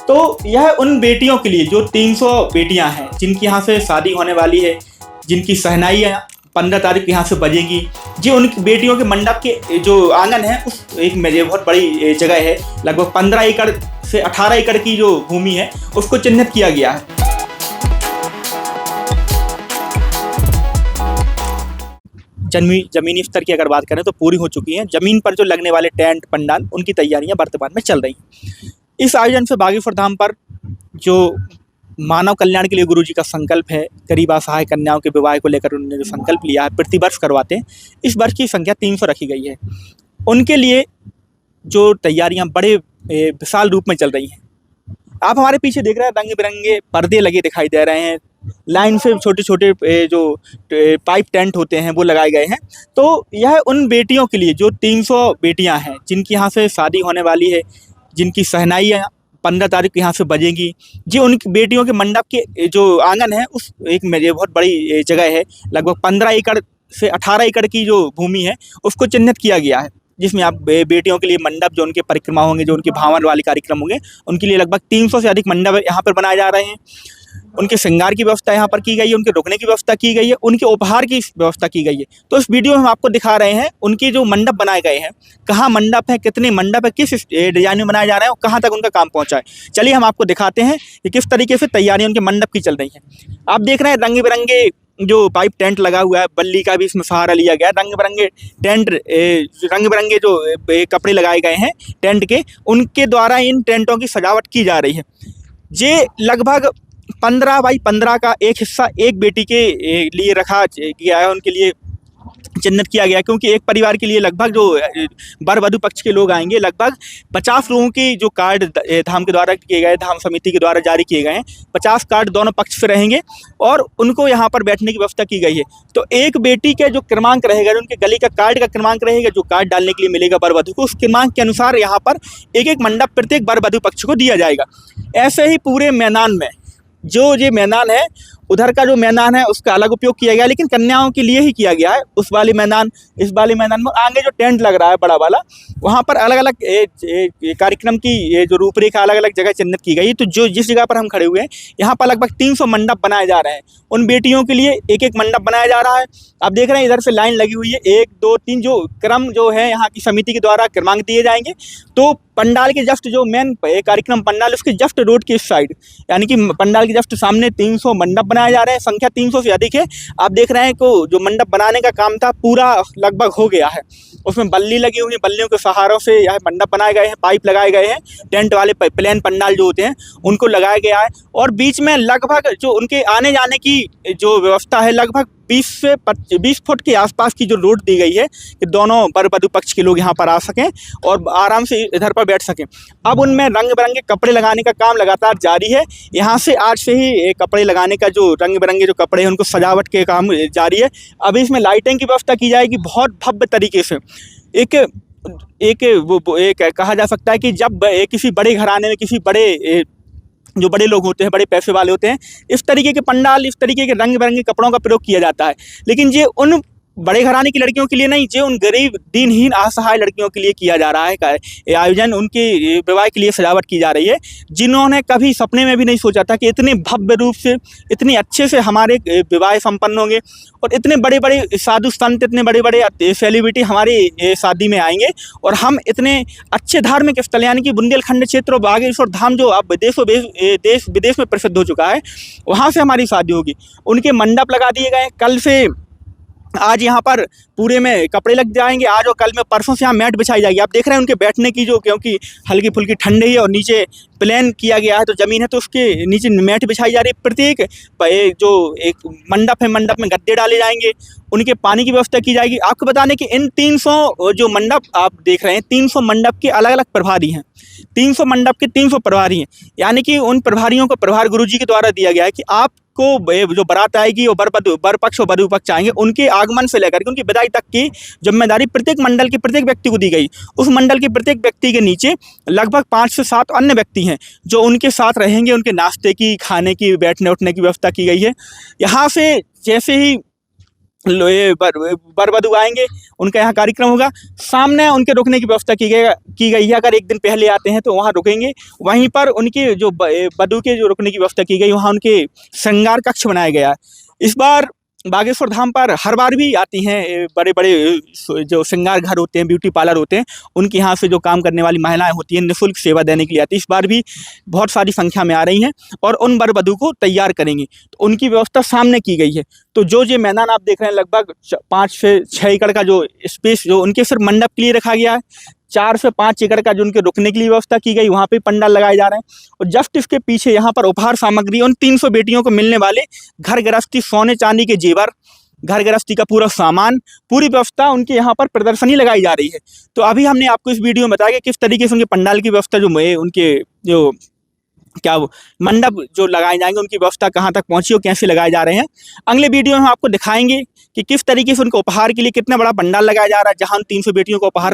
तो यह उन बेटियों के लिए जो 300 बेटियां हैं जिनकी यहाँ से शादी होने वाली है, जिनकी शहनाई 15 तारीख यहाँ से बजेगी, जी उन बेटियों के मंडप के जो आंगन है उस एक बहुत बड़ी जगह है, लगभग 15 एकड़ से 18 एकड़ की जो भूमि है उसको चिन्हित किया गया है। जमीनी स्तर की अगर बात करें तो पूरी हो चुकी है। जमीन पर जो लगने वाले टेंट पंडाल उनकी तैयारियां वर्तमान में चल रही हैं। इस आयोजन से बागेश्वर धाम पर जो मानव कल्याण के लिए गुरुजी का संकल्प है, गरीब असहाय कन्याओं के विवाह को लेकर उन्होंने जो संकल्प लिया है, प्रतिवर्ष करवाते हैं, इस वर्ष की संख्या 300 रखी गई है। उनके लिए जो तैयारियां बड़े विशाल रूप में चल रही हैं। आप हमारे पीछे देख रहे हैं, रंग बिरंगे पर्दे लगे दिखाई दे रहे हैं, लाइन से छोटे छोटे जो पाइप टेंट होते हैं वो लगाए गए हैं। तो यह उन बेटियों के लिए जो 300 बेटियां हैं जिनकी यहाँ से शादी होने वाली है, जिनकी शहनाई 15 तारीख यहाँ से बजेगी, जी उन बेटियों के मंडप के जो आंगन है उस एक बहुत बड़ी जगह है, लगभग 15 एकड़ से 18 एकड़ की जो भूमि है उसको चिन्हित किया गया है, जिसमें आप बेटियों के लिए मंडप, जो उनके परिक्रमा होंगे, जो उनके भावन वाले कार्यक्रम होंगे, उनके लिए लगभग 300 से अधिक मंडप यहाँ पर बनाए जा रहे हैं। उनके श्रृंगार की व्यवस्था यहाँ पर की गई है, उनके रुकने की व्यवस्था की गई है, उनके उपहार की व्यवस्था की गई है। तो इस वीडियो में हम आपको दिखा रहे हैं उनके जो मंडप बनाए गए हैं, कहाँ मंडप है, कितने मंडप है, किस डिजाइन में बनाए जा रहे हैं और कहाँ तक उनका काम पहुँचा है। चलिए हम आपको दिखाते हैं कि किस तरीके से तैयारियाँ उनके मंडप की चल रही हैं। आप देख रहे हैं रंग बिरंगे जो पाइप टेंट लगा हुआ है, बल्ली का भी इसमें सहारा लिया गया है। रंग बिरंगे टेंट, रंग बिरंगे जो कपड़े लगाए गए हैं टेंट के, उनके द्वारा इन टेंटों की सजावट की जा रही है। ये लगभग 15 बाई 15 का एक हिस्सा एक बेटी के लिए रखा गया है, उनके लिए चिन्हित किया गया, क्योंकि एक परिवार के लिए लगभग जो वर वधू पक्ष के लोग आएंगे, लगभग 50 लोगों के जो कार्ड धाम के द्वारा किए गए, धाम समिति के द्वारा जारी किए गए हैं, 50 कार्ड दोनों पक्ष से रहेंगे और उनको यहाँ पर बैठने की व्यवस्था की गई है। तो एक बेटी के जो क्रमांक रहेगा, उनके गले का कार्ड का क्रमांक रहेगा, जो कार्ड डालने के लिए मिलेगा वर वधू को, उस क्रमांक के अनुसार यहाँ पर एक एक मंडप प्रत्येक वर वधू पक्ष को दिया जाएगा। ऐसे ही पूरे मैदान में जो ये मैदान है, उधर का जो मैदान है उसका अलग उपयोग किया गया है, लेकिन कन्याओं के लिए ही किया गया है। उस वाले मैदान, इस वाले मैदान में आगे जो टेंट लग रहा है बड़ा वाला, वहाँ पर अलग अलग कार्यक्रम की जो रूपरेखा अलग अलग जगह चिन्हित की गई है। तो जो जिस जगह पर हम खड़े हुए हैं, यहाँ पर लगभग 300 मंडप बनाए जा रहे हैं। उन बेटियों के लिए एक एक मंडप बनाया जा रहा है। आप देख रहे हैं इधर से लाइन लगी हुई है, 1 2 3 जो क्रम जो है यहाँ की समिति के द्वारा क्रमांक दिए जाएंगे। तो पंडाल के जस्ट जो मेन कार्यक्रम पंडाल, उसके जस्ट रोड की इस साइड, यानी कि पंडाल के जस्ट सामने 300 मंडप बनाए जा रहे हैं। संख्या 300 से अधिक है। आप देख रहे हैं को जो मंडप बनाने का काम था पूरा लगभग हो गया है। उसमें बल्ली लगी हुई है, बल्लियों के सहारों से यह मंडप बनाए गए हैं, पाइप लगाए गए हैं, टेंट वाले प्लेन पंडाल जो होते हैं उनको लगाया गया है। और बीच में लगभग जो उनके आने जाने की जो व्यवस्था है, लगभग 20 फुट के आसपास की जो रोड दी गई है कि दोनों वर वधू पक्ष के लोग यहाँ पर आ सकें और आराम से इधर पर बैठ सकें। अब उनमें रंग बिरंगे कपड़े लगाने का काम लगातार जारी है। यहाँ से आज से ही कपड़े लगाने का, जो रंग बिरंगे जो कपड़े हैं उनको सजावट के काम जारी है। अभी इसमें लाइटिंग की व्यवस्था की जाएगी बहुत भव्य तरीके से। एक कहा जा सकता है कि जब किसी बड़े घराने में, किसी बड़े जो बड़े लोग होते हैं, बड़े पैसे वाले होते हैं, इस तरीके के पंडाल, इस तरीके के रंग बिरंगे कपड़ों का प्रयोग किया जाता है। लेकिन ये उन बड़े घराने की लड़कियों के लिए नहीं, जो उन गरीब दीनहीन असहाय लड़कियों के लिए किया जा रहा है आयोजन। उनके विवाह के लिए सजावट की जा रही है, जिन्होंने कभी सपने में भी नहीं सोचा था कि इतने भव्य रूप से, इतने अच्छे से हमारे विवाह संपन्न होंगे और इतने बड़े बड़े साधु संत, इतने बड़े बड़े सेलिब्रिटी हमारी शादी में आएंगे और हम इतने अच्छे धार्मिक स्थल, यानी कि बुंदेलखंड क्षेत्र और बागेश्वर धाम जो अब देश विदेश में प्रसिद्ध हो चुका है, वहाँ से हमारी शादी होगी। उनके मंडप लगा दिए गए। कल से आज यहाँ पर पूरे में कपड़े लग जाएंगे, आज और कल में, परसों से यहाँ मैट बिछाई जाएगी। आप देख रहे हैं उनके बैठने की जो, क्योंकि हल्की फुल्की ठंडी है और नीचे प्लेन किया गया है तो ज़मीन है, तो उसके नीचे मैट बिछाई जा रही है। प्रत्येक जो एक मंडप है, मंडप में गद्दे डाले जाएंगे, उनके पानी की व्यवस्था की जाएगी। आपको बताने कि इन 300 जो मंडप आप देख रहे हैं, 300 मंडप के अलग अलग प्रभारी हैं। 300 मंडप के 300 प्रभारी हैं, यानी कि उन प्रभारियों को प्रभार गुरुजी के द्वारा दिया गया है कि आपको जो बारात आएगी और वर पक्ष और वधू पक्ष आएंगे, उनके आगमन से लेकर के उनकी विदाई तक की जिम्मेदारी प्रत्येक मंडल के प्रत्येक व्यक्ति को दी गई। उस मंडल के प्रत्येक व्यक्ति के नीचे लगभग 5 से 7 अन्य व्यक्ति हैं जो उनके साथ रहेंगे। उनके नाश्ते की, खाने की, बैठने उठने की व्यवस्था की गई है। यहाँ से जैसे ही ये वर वधू आएंगे, उनका यहाँ कार्यक्रम होगा। सामने उनके रुकने की व्यवस्था की गई है। अगर एक दिन पहले आते हैं तो वहाँ रुकेंगे। वहीं पर उनके जो वधू के जो रुकने की व्यवस्था की गई, वहाँ उनके श्रृंगार कक्ष बनाया गया है। इस बार बागेश्वर धाम पर हर बार भी आती हैं बड़े बड़े जो श्रृंगार घर होते हैं, ब्यूटी पार्लर होते हैं, उनके यहाँ से जो काम करने वाली महिलाएं होती हैं निःशुल्क सेवा देने के लिए आती है। इस बार भी बहुत सारी संख्या में आ रही हैं और उन वर वधू को तैयार करेंगे, तो उनकी व्यवस्था सामने की गई है। तो जो ये मैदान आप देख रहे हैं, लगभग 5 से 6 एकड़ का जो स्पेस जो उनके सिर्फ मंडप के लिए रखा गया है, 4 से 5 एकड़ का जो उनके रुकने के लिए व्यवस्था की गई, वहाँ पे पंडाल लगाए जा रहे हैं। और जस्ट इसके पीछे यहाँ पर उपहार सामग्री, उन 300 बेटियों को मिलने वाले घर गृहस्थी, सोने चांदी के जेवर, घर गृहस्थी का पूरा सामान, पूरी व्यवस्था उनके यहाँ पर प्रदर्शनी लगाई जा रही है। तो अभी हमने आपको इस वीडियो में बताया कि किस तरीके से उनके पंडाल की व्यवस्था जो उनके जो क्या वो मंडप जो लगाए जाएंगे, उनकी व्यवस्था कहाँ तक पहुंची और कैसे लगाए जा रहे हैं। अगले वीडियो में हम आपको दिखाएंगे कि किस तरीके से उनको उपहार के लिए कितना बड़ा पंडाल लगाया जा रहा है, जहां 300 बेटियों को उपहार